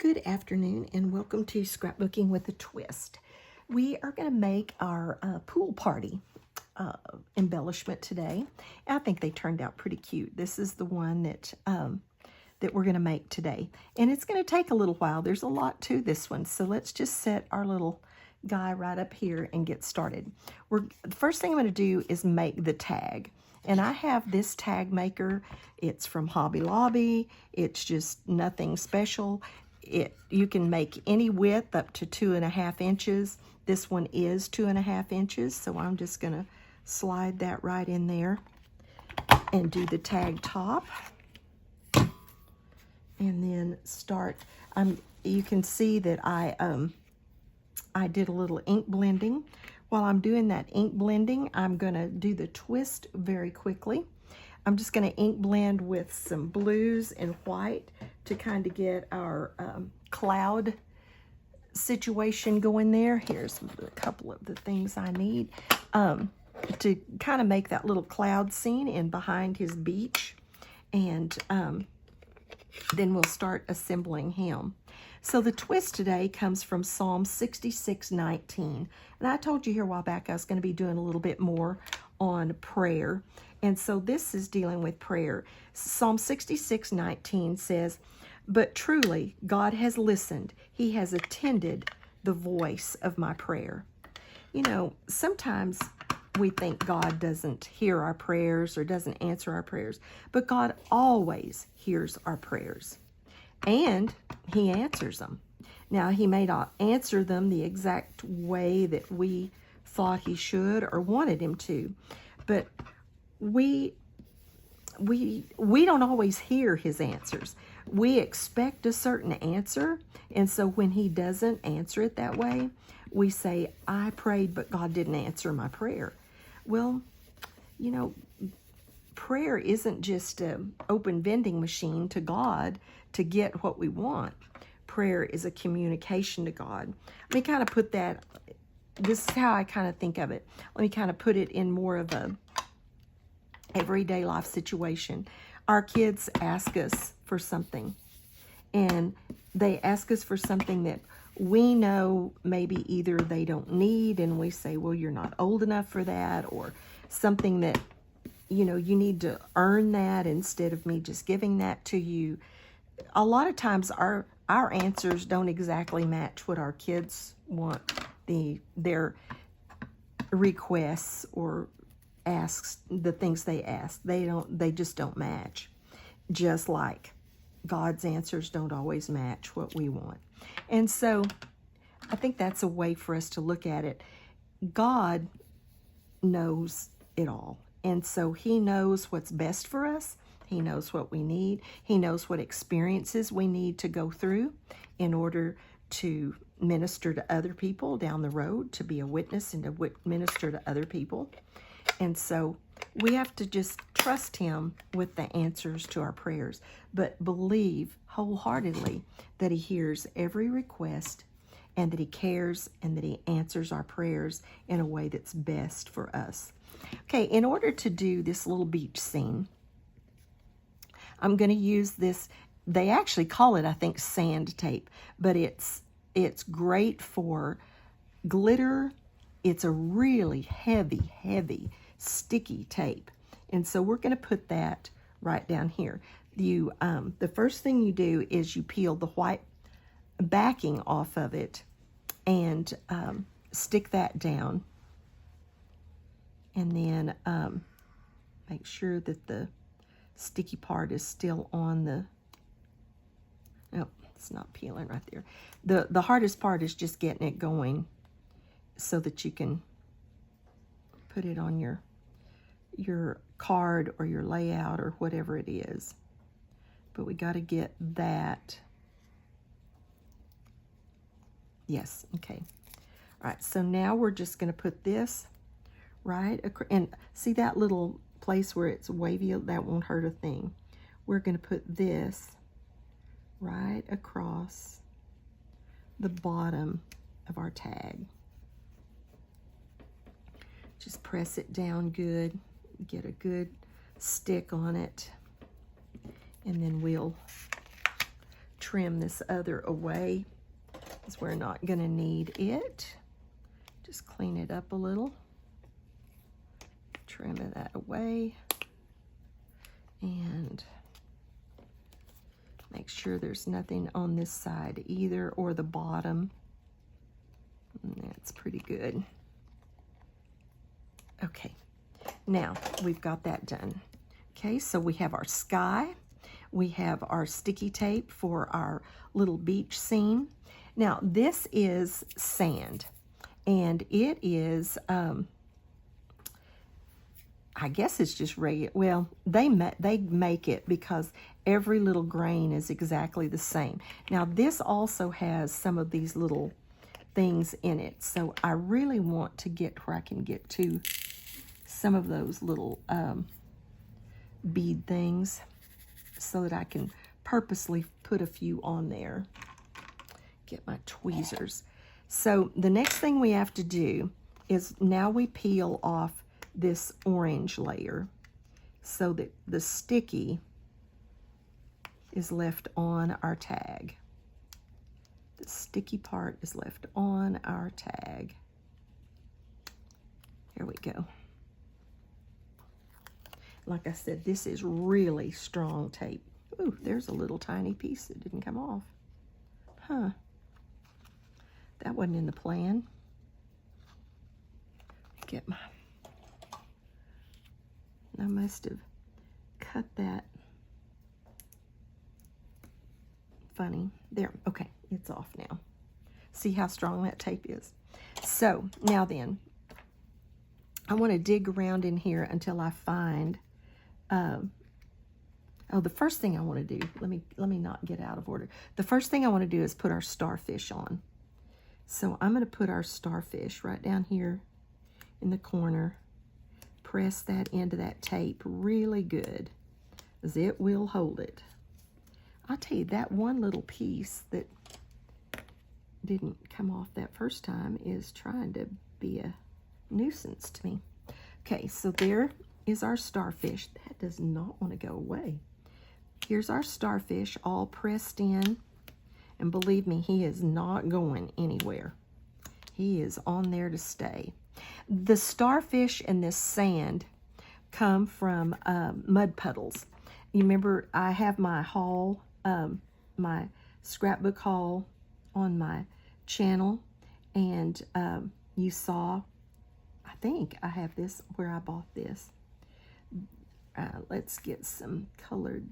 Good afternoon and welcome to Scrapbooking with a Twist. We are going to make our pool party embellishment today. I think they turned out pretty cute. This is the one that we're going to make today. And it's going to take a little while. There's a lot to this one. So let's just set our little guy right up here and get started. The first thing I'm going to do is make the tag. And I have this tag maker. It's from Hobby Lobby. It's just nothing special. You can make any width up to 2.5 inches. This one is 2.5 inches, so I'm just going to slide that right in there and do the tag top. And then start. You can see that I did a little ink blending. While I'm doing that ink blending, I'm going to do the twist very quickly. I'm just going to ink blend with some blues and white to kind of get our cloud situation going there. Here's a couple of the things I need to kind of make that little cloud scene in behind his beach. And then we'll start assembling him. So the twist today comes from Psalm 66:19. And I told you here a while back I was going to be doing a little bit more on prayer. And so this is dealing with prayer. Psalm 66:19 says, "But truly God has listened. He has attended the voice of my prayer." You know, sometimes we think God doesn't hear our prayers or doesn't answer our prayers, but God always hears our prayers. And he answers them. Now, he may not answer them the exact way that we thought he should or wanted him to, but we don't always hear his answers. We expect a certain answer, and so when he doesn't answer it that way, we say, "I prayed, but God didn't answer my prayer." Well, you know, prayer isn't just an open vending machine to God to get what we want. Prayer is a communication to God. Let me kind of put that, this is how I kind of think of it. Let me kind of put it in more of a everyday life situation. Our kids ask us for something, and they ask us for something that we know maybe either they don't need, and we say, "Well, you're not old enough for that," or something that, you know, you need to earn that instead of me just giving that to you. A lot of times our answers don't exactly match what our kids want, their requests or asks, the things they ask. They just don't match. Just like God's answers don't always match what we want. And so I think that's a way for us to look at it. God knows it all. And so he knows what's best for us. He knows what we need. He knows what experiences we need to go through in order to minister to other people down the road, to be a witness and to minister to other people. And so we have to just trust him with the answers to our prayers, but believe wholeheartedly that he hears every request and that he cares and that he answers our prayers in a way that's best for us. Okay, in order to do this little beach scene, I'm going to use this. They actually call it, I think, sand tape, but it's great for glitter. It's a really heavy, sticky tape. And so we're going to put that right down here. The first thing you do is you peel the white backing off of it and stick that down. And then make sure that the sticky part is still on the, oh, it's not peeling right there. The hardest part is just getting it going so that you can put it on your card or your layout or whatever it is. But we got to get that. Yes, okay. All right, so now we're just going to put this right across, and see that little place where it's wavy? That won't hurt a thing. We're going to put this right across the bottom of our tag. Just press it down good, get a good stick on it, and then we'll trim this other away, because we're not going to need it. Just clean it up a little. Trim that away. And make sure there's nothing on this side either, or the bottom. And that's pretty good. Okay, now we've got that done. Okay, so we have our sky. We have our sticky tape for our little beach scene. Now, this is sand, and it is, I guess it's just regular. Well, they make it because every little grain is exactly the same. Now, this also has some of these little things in it, so I really want to get where I can get to some of those little bead things so that I can purposely put a few on there. Get my tweezers. So the next thing we have to do is now we peel off this orange layer so that the sticky is left on our tag. The sticky part is left on our tag. Here we go. Like I said, this is really strong tape. Ooh, there's a little tiny piece that didn't come off. Huh. That wasn't in the plan. Get my... I must have cut that funny. There, okay, it's off now. See how strong that tape is? So, now then, I want to dig around in here until I find, oh, the first thing I want to do, let me not get out of order. The first thing I want to do is put our starfish on. So I'm going to put our starfish right down here in the corner. Press that into that tape really good, as it will hold it. I'll tell you, that one little piece that didn't come off that first time is trying to be a nuisance to me. Okay, so there is our starfish. That does not want to go away. Here's our starfish all pressed in, and believe me, he is not going anywhere. He is on there to stay. The starfish and this sand come from mud puddles. You remember I have my haul, my scrapbook haul on my channel, and you saw, I think I have this where I bought this. Let's get some colored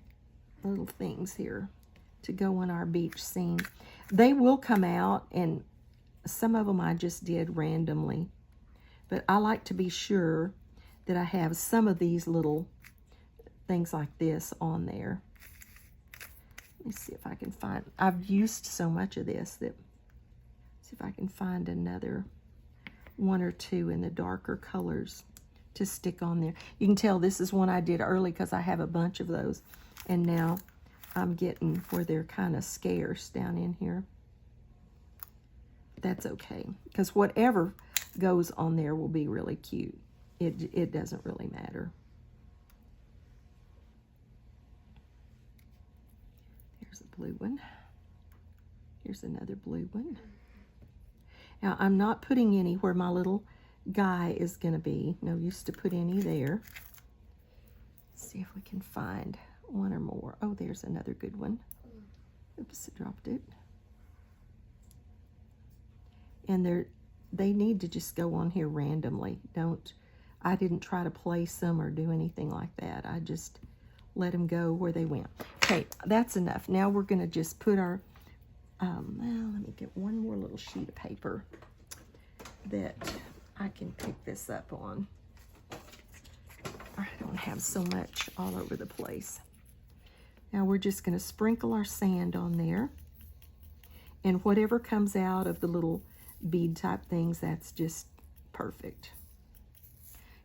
little things here to go in our beach scene. They will come out, and some of them I just did randomly. But I like to be sure that I have some of these little things like this on there. Let me see if I can find, I've used so much of this that, see if I can find another one or two in the darker colors to stick on there. You can tell this is one I did early because I have a bunch of those. And now I'm getting where they're kind of scarce down in here. That's okay, because whatever goes on there will be really cute. It doesn't really matter. Here's a blue one. Here's another blue one. Now, I'm not putting any where my little guy is going to be. No use to put any there. Let's see if we can find one or more. Oh, there's another good one. Oops, I dropped it. And they need to just go on here randomly. I didn't try to place them or do anything like that. I just let them go where they went. Okay, that's enough. Now we're going to just put our, well, let me get one more little sheet of paper that I can pick this up on. I don't have so much all over the place. Now we're just going to sprinkle our sand on there. And whatever comes out of the little bead type things, that's just perfect.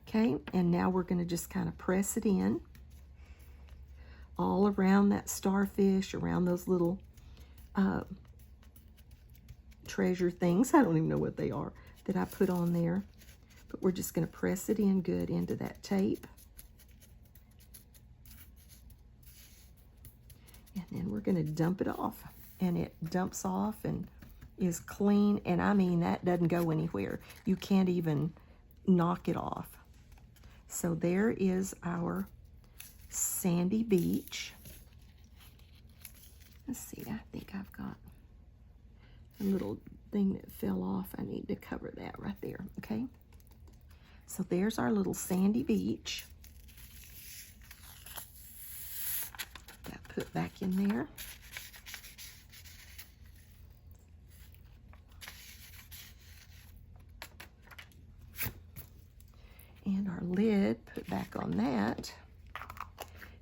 Okay, and now we're going to just kind of press it in all around that starfish, around those little treasure things. I don't even know what they are that I put on there, but we're just going to press it in good into that tape. And then we're going to dump it off. and it dumps off and is clean. And I mean, that doesn't go anywhere. You can't even knock it off. So there is our sandy beach. Let's see, I think I've got a little thing that fell off. I need to cover that right there, okay? So there's our little sandy beach. That put back in there. And our lid put back on that.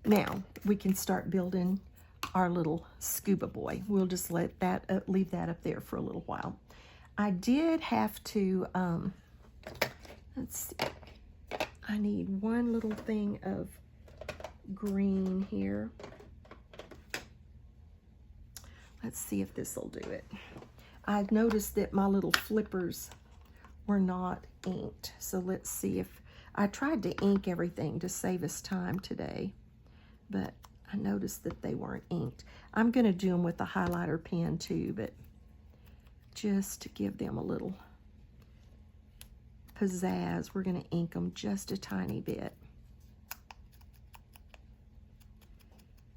Now we can start building our little scuba boy. We'll just let that leave that up there for a little while. I did have to, let's see, I need one little thing of green here. Let's see if this will do it. I've noticed that my little flippers were not inked. So let's see if, I tried to ink everything to save us time today, but I noticed that they weren't inked. I'm gonna do them with a highlighter pen too, but just to give them a little pizzazz, we're gonna ink them just a tiny bit.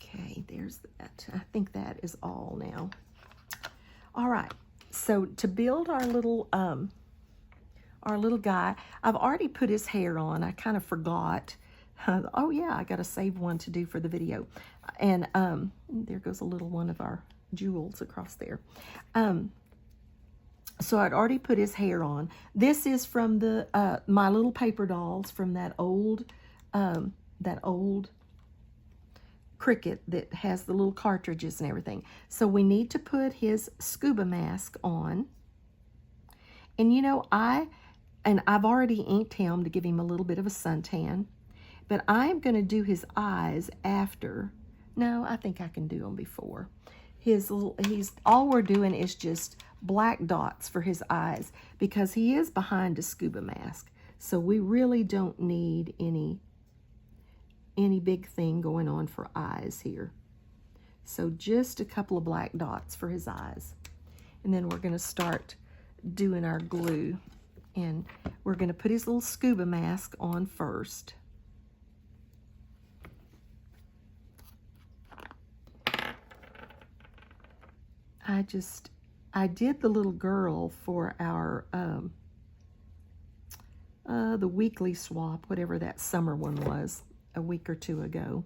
Okay, there's that. I think that is all now. All right, so to build our little guy, I've already put his hair on. I kind of forgot. Oh yeah, I gotta save one to do for the video. And there goes a little one of our jewels across there. So I'd already put his hair on. This is from the My Little Paper Dolls, from that old Cricut that has the little cartridges and everything. So we need to put his scuba mask on. And you know, I've already inked him to give him a little bit of a suntan, but I'm going to do his eyes after. No, I think I can do them before. All we're doing is just black dots for his eyes because he is behind a scuba mask. So we really don't need any big thing going on for eyes here. So just a couple of black dots for his eyes. And then we're going to start doing our glue. And we're going to put his little scuba mask on first. I did the little girl for our, the weekly swap, whatever that summer one was, a week or two ago.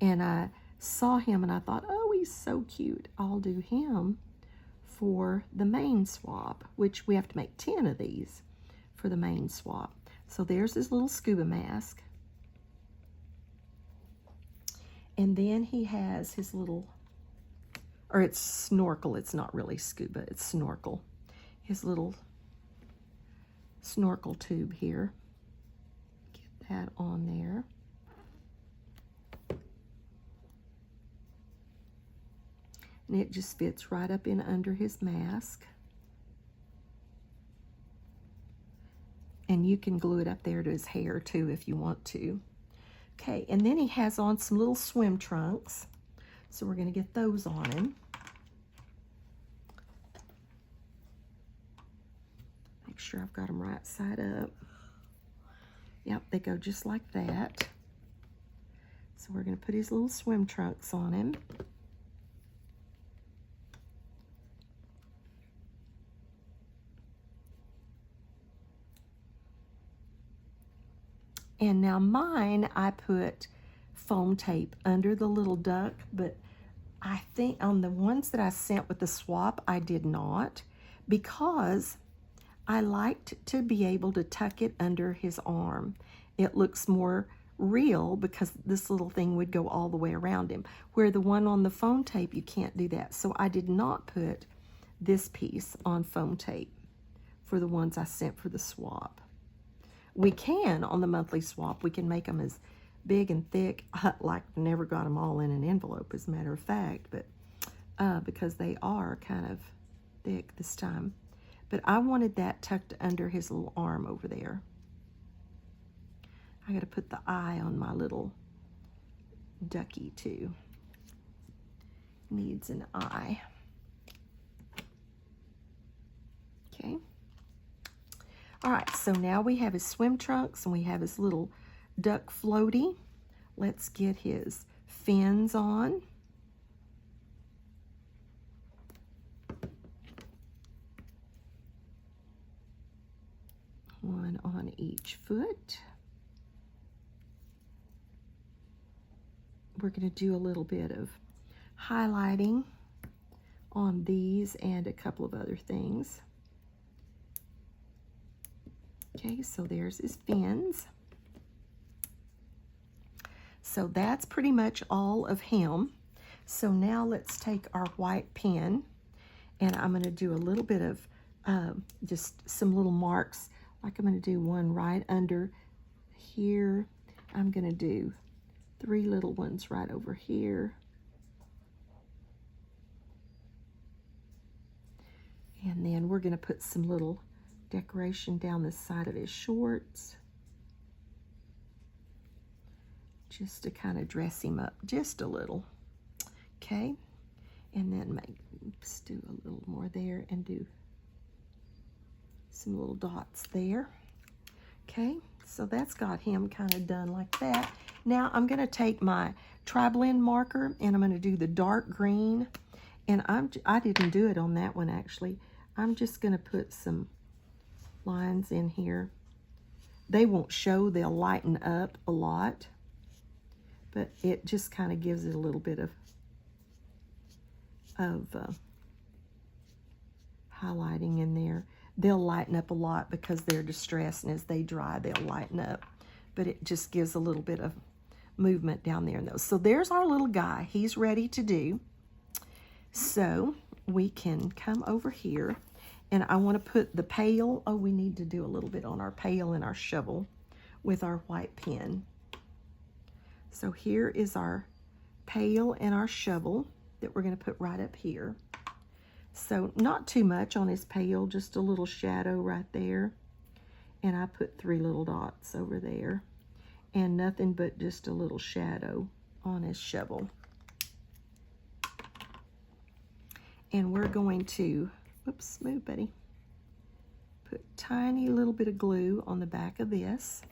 And I saw him and I thought, oh, he's so cute. I'll do him for the main swap, which we have to make 10 of these for the main swap. So there's his little scuba mask. And then he has his little, or it's snorkel. It's not really scuba, it's snorkel. His little snorkel tube here. Get that on there. And it just fits right up in under his mask. And you can glue it up there to his hair too if you want to. Okay, and then he has on some little swim trunks. So we're going to get those on him. Make sure I've got them right side up. Yep, they go just like that. So we're going to put his little swim trunks on him. And now mine, I put foam tape under the little duck, but I think on the ones that I sent with the swap, I did not, because I liked to be able to tuck it under his arm. It looks more real because this little thing would go all the way around him, where the one on the foam tape, you can't do that. So I did not put this piece on foam tape for the ones I sent for the swap. We can, on the monthly swap, we can make them as big and thick, like never got them all in an envelope, as a matter of fact, but because they are kind of thick this time. But I wanted that tucked under his little arm over there. I got to put the eye on my little ducky too. Needs an eye. Okay. All right, so now we have his swim trunks and we have his little duck floaty. Let's get his fins on. One on each foot. We're going to do a little bit of highlighting on these and a couple of other things. Okay, so there's his fins. So that's pretty much all of him. So now let's take our white pen and I'm going to do a little bit of just some little marks. Like I'm going to do one right under here. I'm going to do 3 little ones right over here. And then we're going to put some little decoration down the side of his shorts, just to kind of dress him up just a little. Okay, and then oops, do a little more there and do some little dots there. Okay, so that's got him kind of done like that. Now I'm going to take my tri-blend marker and I'm going to do the dark green, and I didn't do it on that one actually. I'm just going to put some lines in here. They won't show, they'll lighten up a lot, but it just kind of gives it a little bit of highlighting in there. They'll lighten up a lot because they're distressed, and as they dry, they'll lighten up. But it just gives a little bit of movement down there in those. So there's our little guy. He's ready to do. So we can come over here, and I want to put the pail. Oh, we need to do a little bit on our pail and our shovel with our white pen. So here is our pail and our shovel that we're going to put right up here. So not too much on his pail, just a little shadow right there. And I put 3 little dots over there. And nothing but just a little shadow on his shovel. And we're going to, whoops, move, buddy. Put a tiny little bit of glue on the back of this.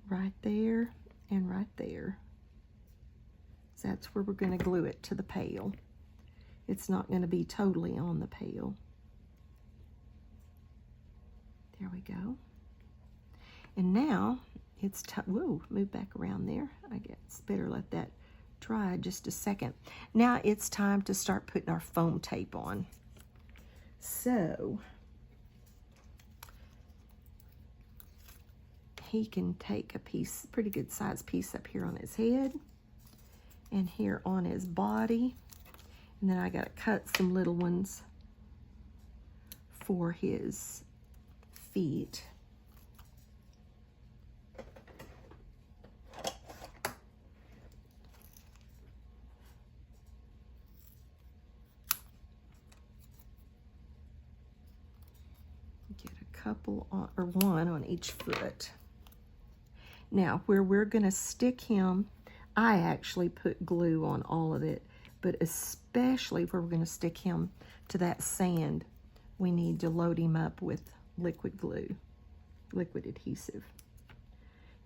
Right there and right there. So that's where we're going to glue it to the pail. It's not going to be totally on the pail. There we go. And now it's time, whoa, move back around there. I guess better let that dry just a second. Now it's time to start putting our foam tape on. So he can take a piece, pretty good size piece up here on his head and here on his body. And then I got to cut some little ones for his feet. Get a couple on, or one on each foot. Now, where we're going to stick him, I actually put glue on all of it, but especially where we're going to stick him to that sand, we need to load him up with liquid glue, liquid adhesive.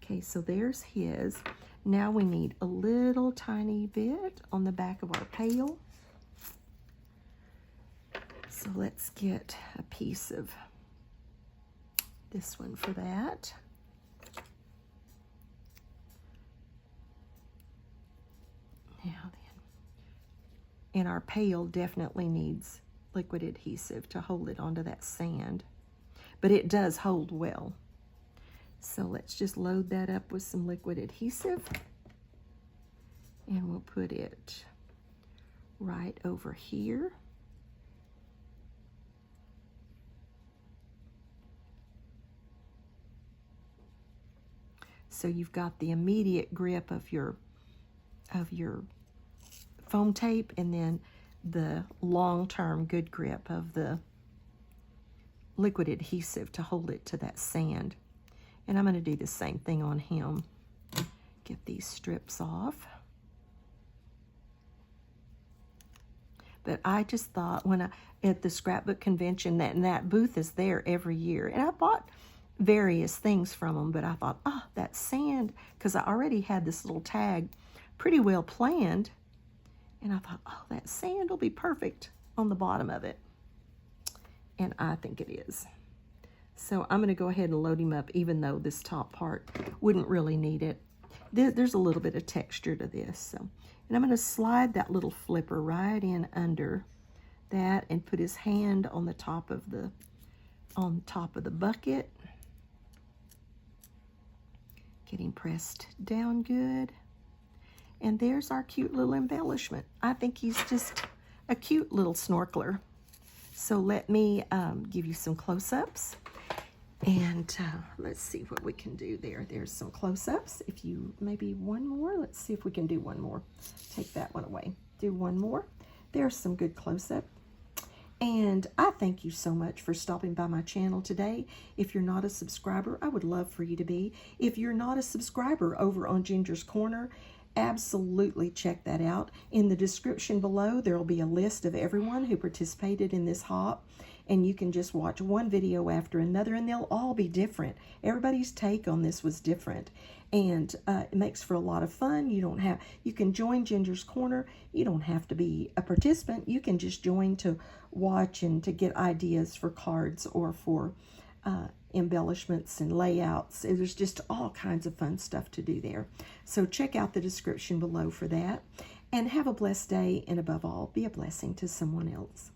Okay, so there's his. Now we need a little tiny bit on the back of our pail. So let's get a piece of this one for that. Now then, and our pail definitely needs liquid adhesive to hold it onto that sand, but it does hold well. So let's just load that up with some liquid adhesive, and we'll put it right over here. So you've got the immediate grip of your foam tape, and then the long-term good grip of the liquid adhesive to hold it to that sand. And I'm going to do the same thing on him. Get these strips off. But I just thought at the scrapbook convention, that booth is there every year. And I bought various things from them, but I thought, oh, that sand, because I already had this little tag pretty well planned. And I thought, oh, that sand will be perfect on the bottom of it. And I think it is. So I'm going to go ahead and load him up, even though this top part wouldn't really need it. There's a little bit of texture to this. So, and I'm going to slide that little flipper right in under that and put his hand on the top of the bucket. Get him pressed down good. And there's our cute little embellishment. I think he's just a cute little snorkeler. So let me give you some close-ups. And let's see what we can do there. There's some close-ups. If you, maybe one more. Let's see if we can do one more. Take that one away. Do one more. There's some good close-up. And I thank you so much for stopping by my channel today. If you're not a subscriber, I would love for you to be. If you're not a subscriber over on Ginger's Corner, absolutely check that out. In the description below, there will be a list of everyone who participated in this hop, and you can just watch one video after another, and they'll all be different. Everybody's take on this was different, and it makes for a lot of fun. You can join Ginger's Corner. You don't have to be a participant. You can just join to watch and to get ideas for cards or for embellishments and layouts. There's just all kinds of fun stuff to do there. So check out the description below for that. And have a blessed day, and above all, be a blessing to someone else.